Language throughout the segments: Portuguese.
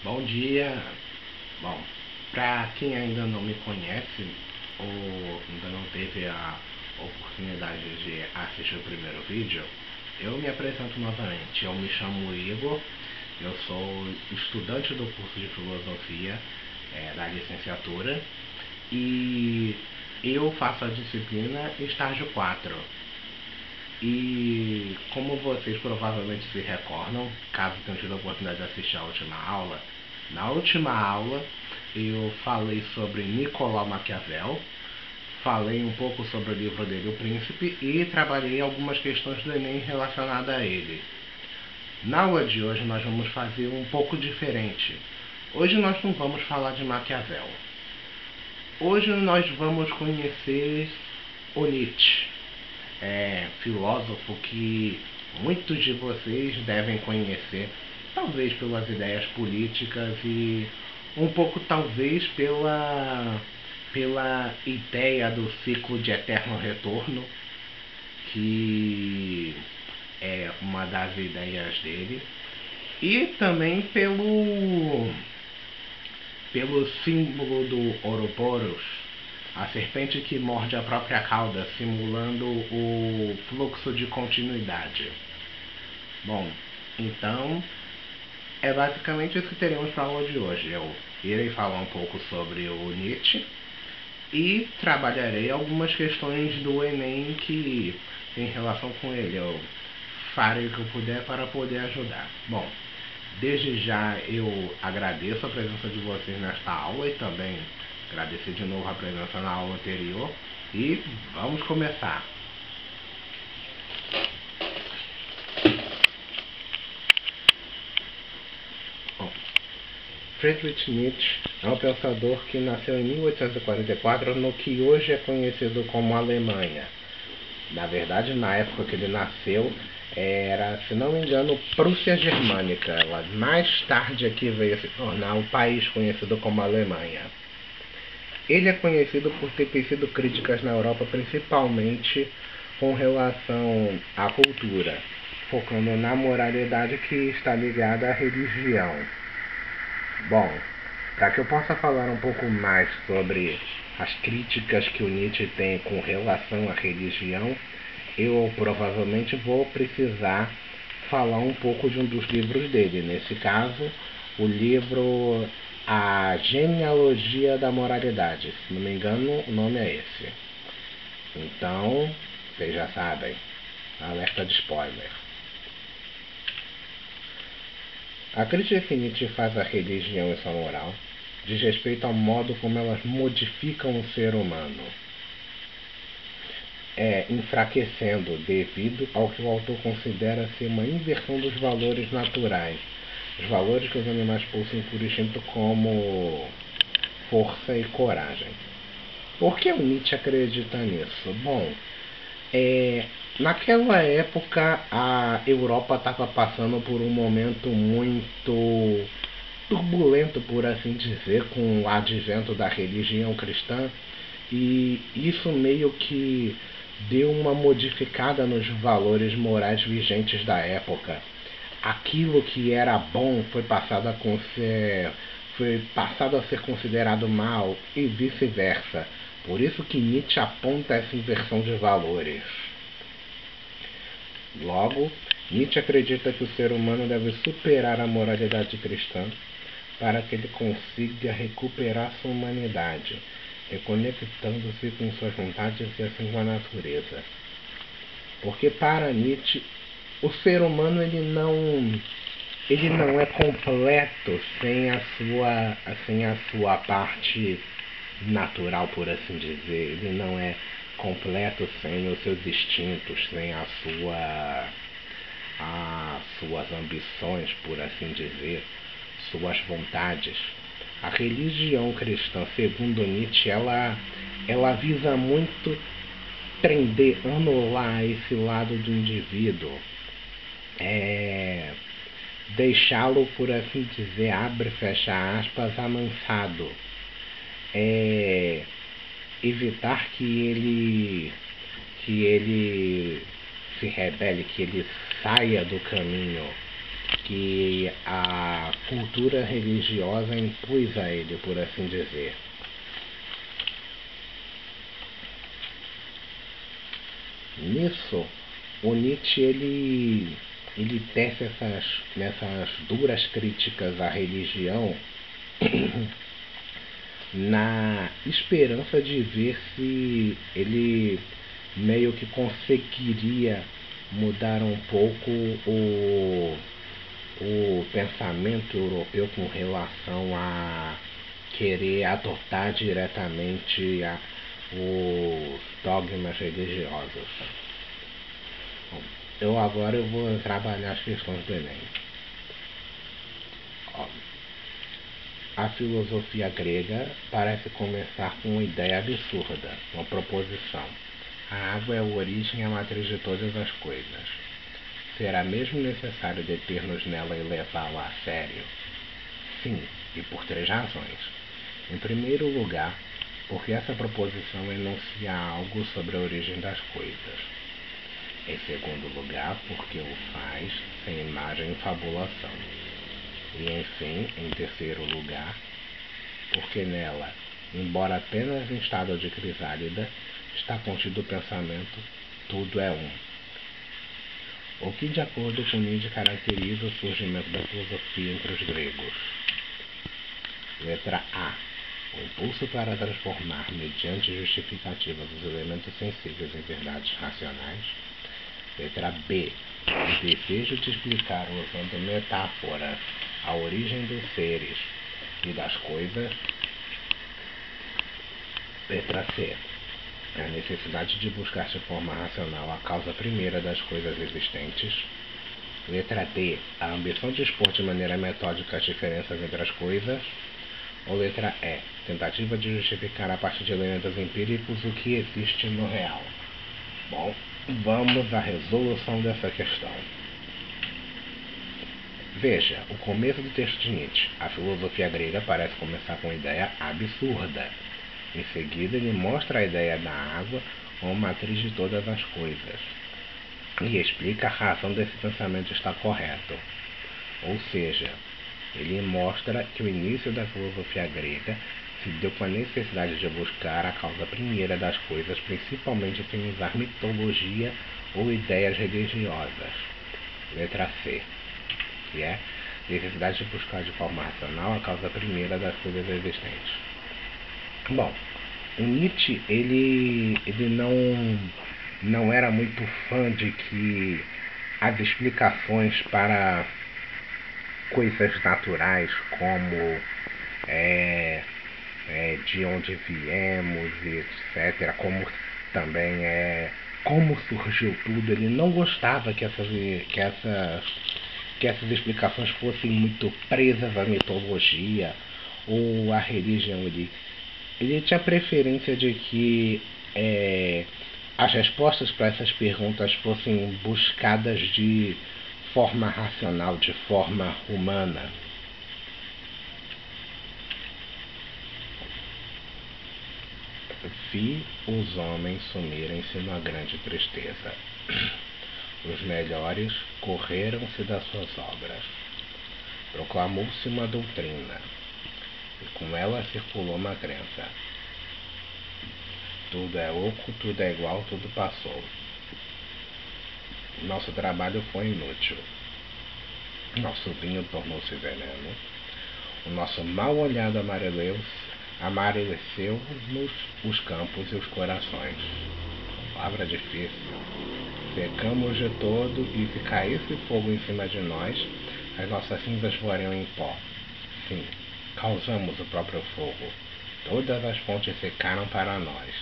Bom dia. Bom, para quem ainda não me conhece ou ainda não teve a oportunidade de assistir o primeiro vídeo, eu me apresento novamente. Eu me chamo Igor, eu sou estudante do curso de filosofia da licenciatura e eu faço a disciplina estágio 4. E como vocês provavelmente se recordam, caso tenham tido a oportunidade de assistir a última aula, na última aula eu falei sobre Nicolau Maquiavel, falei um pouco sobre o livro dele, O Príncipe, e trabalhei algumas questões do Enem relacionadas a ele. Na aula de hoje nós vamos fazer um pouco diferente. Hoje nós não vamos falar de Maquiavel. Hoje nós vamos conhecer o Nietzsche, filósofo que muitos de vocês devem conhecer, talvez pelas ideias políticas e um pouco talvez pela ideia do ciclo de eterno retorno, que é uma das ideias dele, e também pelo símbolo do Ouroboros, a serpente que morde a própria cauda, simulando o fluxo de continuidade. Bom, então é basicamente isso que teremos para a aula de hoje. Eu irei falar um pouco sobre o Nietzsche e trabalharei algumas questões do Enem que em relação com ele. Eu farei o que eu puder para poder ajudar. Bom, desde já eu agradeço a presença de vocês nesta aula e também agradecer de novo a presença na aula anterior e vamos começar. Bom, Friedrich Nietzsche é um pensador que nasceu em 1844 no que hoje é conhecido como Alemanha. Na verdade, na época que ele nasceu, era, se não me engano, Prússia Germânica. Ela mais tarde aqui veio se tornar o país conhecido como Alemanha. Ele é conhecido por ter tecido críticas na Europa, principalmente com relação à cultura, focando na moralidade que está ligada à religião. Bom, para que eu possa falar um pouco mais sobre as críticas que o Nietzsche tem com relação à religião, eu provavelmente vou precisar falar um pouco de um dos livros dele. Nesse caso, o livro A Genealogia da Moralidade. Se não me engano, o nome é esse. Então, vocês já sabem. Alerta de spoiler. A crítica que Nietzsche faz à religião e sua moral diz respeito ao modo como elas modificam o ser humano, enfraquecendo devido ao que o autor considera ser uma inversão dos valores naturais, os valores que os animais possuem por instinto como força e coragem. Por que o Nietzsche acredita nisso? Bom, naquela época a Europa estava passando por um momento muito turbulento, por assim dizer, com o advento da religião cristã, e isso meio que deu uma modificada nos valores morais vigentes da época. Aquilo que era bom foi passado a ser considerado mal e vice-versa. Por isso que Nietzsche aponta essa inversão de valores. Logo, Nietzsche acredita que o ser humano deve superar a moralidade cristã para que ele consiga recuperar sua humanidade, reconectando-se com suas vontades e assim com a natureza. Porque para Nietzsche, o ser humano ele não é completo sem a sua parte natural, por assim dizer. Ele não é completo sem os seus instintos, sem as suas ambições, por assim dizer, suas vontades. A religião cristã, segundo Nietzsche, ela visa muito prender, anular esse lado do indivíduo, deixá-lo, por assim dizer, abre e fecha aspas, amansado, evitar que ele se rebele, que ele saia do caminho, que a cultura religiosa impôs a ele, por assim dizer. Nisso, o Nietzsche ele tece essas duras críticas à religião na esperança de ver se ele meio que conseguiria mudar um pouco o pensamento europeu com relação a querer adotar diretamente os dogmas religiosos. Bom, eu vou trabalhar as questões do Enem. Ó, a filosofia grega parece começar com uma ideia absurda, uma proposição. A água é a origem e a matriz de todas as coisas. Será mesmo necessário deter-nos nela e levá-la a sério? Sim, e por 3 razões. Em primeiro lugar, porque essa proposição enuncia algo sobre a origem das coisas. Em segundo lugar, porque o faz sem imagem e fabulação. E, enfim, em terceiro lugar, porque nela, embora apenas em estado de crisálida, está contido o pensamento tudo é um. O que, de acordo com Nietzsche, caracteriza o surgimento da filosofia entre os gregos. Letra A. O impulso para transformar, mediante justificativas, os elementos sensíveis em verdades racionais. Letra B. O desejo de explicar, usando metáforas, a origem dos seres e das coisas. Letra C. A necessidade de buscar de forma racional a causa primeira das coisas existentes. Letra D. A ambição de expor de maneira metódica as diferenças entre as coisas. Ou letra E. Tentativa de justificar a partir de elementos empíricos o que existe no real. Bom, vamos à resolução dessa questão. Veja, o começo do texto de Nietzsche. A filosofia grega parece começar com uma ideia absurda. Em seguida, ele mostra a ideia da água como matriz de todas as coisas e explica a razão desse pensamento estar correto. Ou seja, ele mostra que o início da filosofia grega se deu com a necessidade de buscar a causa primeira das coisas, principalmente sem usar mitologia ou ideias religiosas. Letra C, que é necessidade de buscar de forma racional a causa primeira das coisas existentes. Bom, o Nietzsche ele não era muito fã de que as explicações para coisas naturais como de onde viemos e etc., como também como surgiu tudo, ele não gostava que essas explicações fossem muito presas à mitologia ou à religião. Ele tinha preferência de que as respostas para essas perguntas fossem buscadas de forma racional, de forma humana. Vi os homens sumirem-se numa grande tristeza. Os melhores correram-se das suas obras. Proclamou-se uma doutrina, e com ela circulou uma crença. Tudo é oco, tudo é igual, tudo passou. Nosso trabalho foi inútil. Nosso vinho tornou-se veneno. O nosso mal olhado amareleceu-nos os campos e os corações. Palavra difícil. Secamos de todo, e se caísse fogo em cima de nós, as nossas cinzas voariam em pó. Sim, causamos o próprio fogo. Todas as fontes secaram para nós,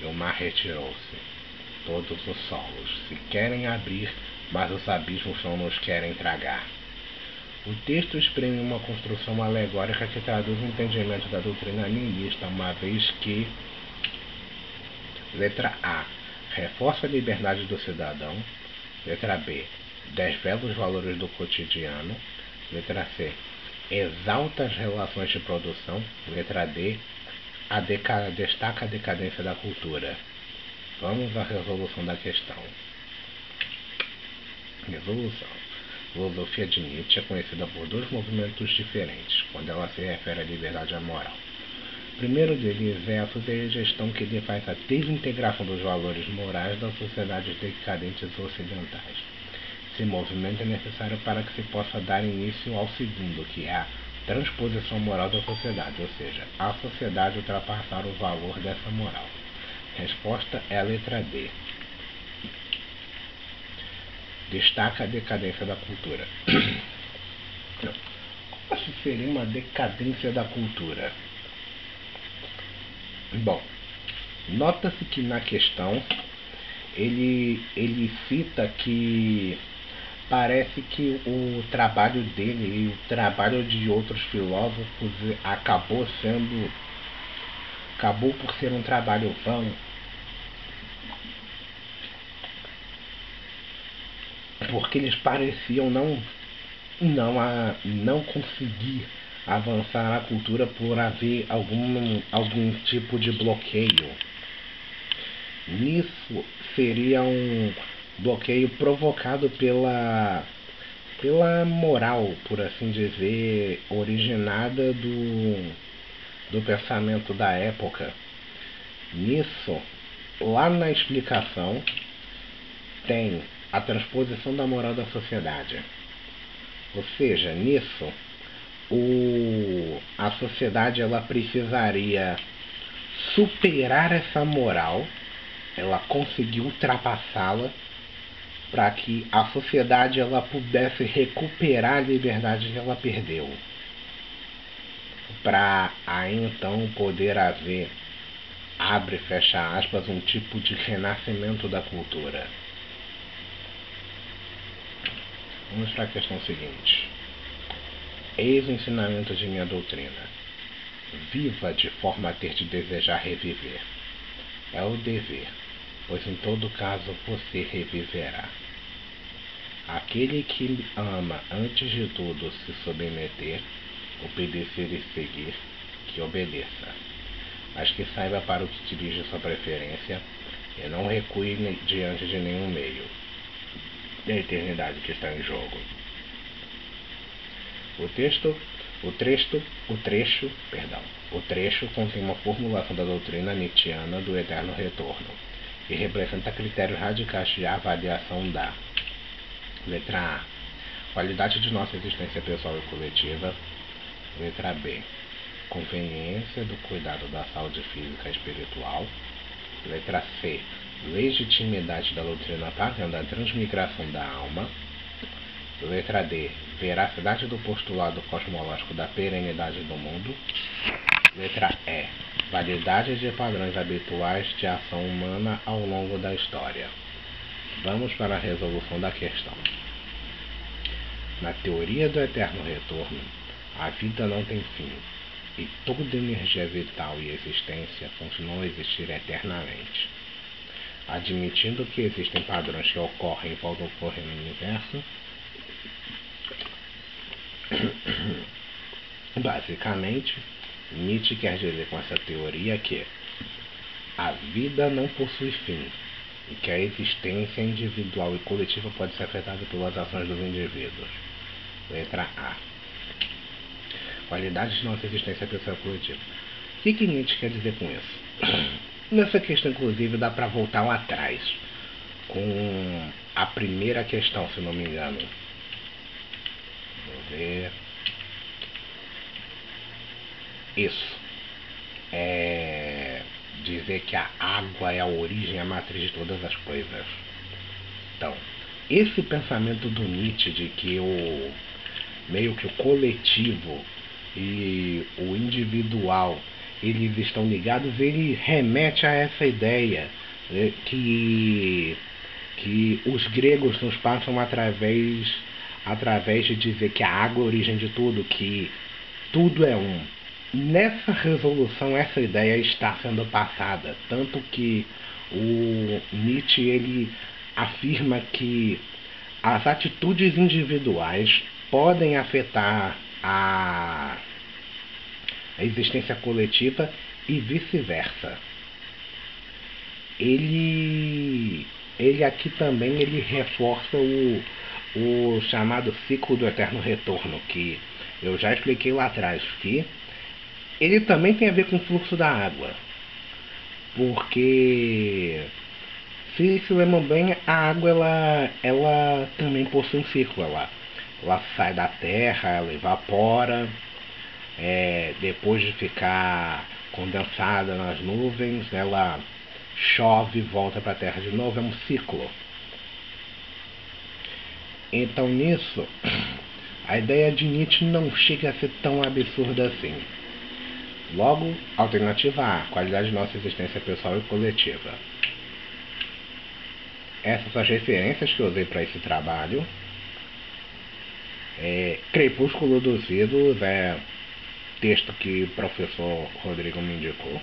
e o mar retirou-se. Todos os solos se querem abrir, mas os abismos não nos querem tragar. O texto exprime uma construção alegórica que traduz o entendimento da doutrina nihilista, uma vez que, letra A, reforça a liberdade do cidadão, letra B, desvela os valores do cotidiano, letra C, exalta as relações de produção, letra D, destaca a decadência da cultura. Vamos à resolução da questão. Resolução. filosofia de Nietzsche é conhecida por dois movimentos diferentes quando ela se refere à liberdade e à moral. O primeiro deles é a sugestão que ele faz a desintegração dos valores morais das sociedades decadentes ocidentais. Esse movimento é necessário para que se possa dar início ao segundo, que é a transposição moral da sociedade, ou seja, a sociedade ultrapassar o valor dessa moral. Resposta é a letra D. Destaca a decadência da cultura. Como assim seria uma decadência da cultura? Bom, nota-se que na questão ele cita que parece que o trabalho dele e o trabalho de outros filósofos acabou por ser um trabalho vão, porque eles pareciam não conseguir avançar na cultura por haver algum tipo de bloqueio. Nisso seria um bloqueio provocado pela moral, por assim dizer, originada do pensamento da época. Nisso, lá na explicação, tem a transposição da moral da sociedade. Ou seja, nisso, a sociedade ela precisaria superar essa moral, ela conseguiu ultrapassá-la para que a sociedade ela pudesse recuperar a liberdade que ela perdeu, para aí então poder haver, abre e fecha aspas, um tipo de renascimento da cultura. Vamos para a questão seguinte. Eis o ensinamento de minha doutrina. Viva de forma a ter de desejar reviver. É o dever, pois em todo caso você reviverá. Aquele que ama antes de tudo se submeter, obedecer e seguir, que obedeça. Mas que saiba para o que dirige sua preferência e não recue diante de nenhum meio. É a eternidade que está em jogo. O trecho contém uma formulação da doutrina nietzschiana do eterno retorno e representa critérios radicais de avaliação da letra A, qualidade de nossa existência pessoal e coletiva. Letra B, conveniência do cuidado da saúde física e espiritual. Letra C, legitimidade da doutrina pagã da transmigração da alma. Letra D, veracidade do postulado cosmológico da perenidade do mundo. Letra E, validade de padrões habituais de ação humana ao longo da história. Vamos para a resolução da questão. Na teoria do eterno retorno, a vida não tem fim, e toda energia vital e existência continuam a existir eternamente. Admitindo que existem padrões que ocorrem e voltam a ocorrer no universo, basicamente, Nietzsche quer dizer com essa teoria que a vida não possui fim e que a existência individual e coletiva pode ser afetada pelas ações dos indivíduos. Letra A, qualidade de nossa existência pessoal e coletiva. O que Nietzsche quer dizer com isso? Nessa questão, inclusive, dá para voltar lá atrás com a primeira questão, se não me engano. Vou ver. Isso. É dizer que a água é a origem, a matriz de todas as coisas. Então, esse pensamento do Nietzsche de que meio que o coletivo e o individual eles estão ligados, ele remete a essa ideia que os gregos nos passam através de dizer que a água é a origem de tudo, que tudo é um. Nessa resolução, essa ideia está sendo passada, tanto que o Nietzsche ele afirma que as atitudes individuais podem afetar a existência coletiva e vice-versa. Ele aqui também ele reforça o chamado ciclo do eterno retorno, que eu já expliquei lá atrás, que ele também tem a ver com o fluxo da água. Porque, se lembram bem, a água ela também possui um ciclo. Ela sai da terra, ela evapora, depois de ficar condensada nas nuvens, ela chove e volta para a terra de novo. É um ciclo. Então nisso, a ideia de Nietzsche não chega a ser tão absurda assim. Logo, alternativa A, qualidade de nossa existência pessoal e coletiva. Essas são as referências que eu usei para esse trabalho. Crepúsculo dos Ídolos é texto que o professor Rodrigo me indicou.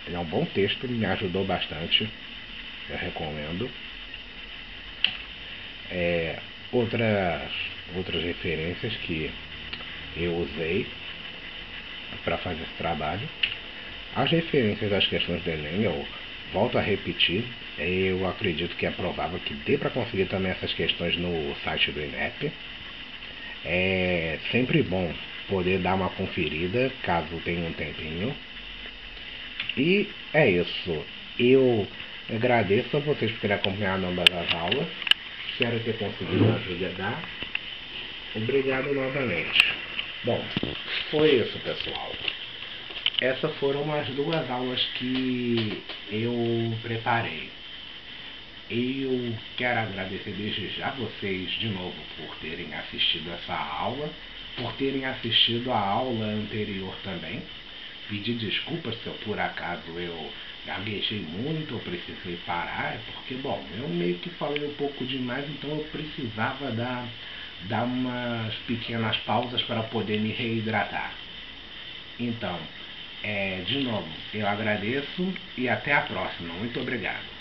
Ele é um bom texto, me ajudou bastante. Eu recomendo. Outras referências que eu usei para fazer esse trabalho. As referências às questões do Enem, eu volto a repetir, eu acredito que é provável que dê para conseguir também essas questões no site do INEP. É sempre bom poder dar uma conferida, caso tenha um tempinho. E é isso. Eu agradeço a vocês por terem acompanhado ambas as aulas. Espero ter conseguido ajudar. Obrigado novamente. Bom, foi isso, pessoal. Essas foram as duas aulas que eu preparei. Eu quero agradecer desde já vocês de novo por terem assistido essa aula, por terem assistido a aula anterior também. Pedir desculpas se eu, por acaso eu gaguejei muito ou precisei parar, porque, bom, eu meio que falei um pouco demais, então eu precisava dar umas pequenas pausas para poder me reidratar. Então, de novo, eu agradeço e até a próxima. Muito obrigado.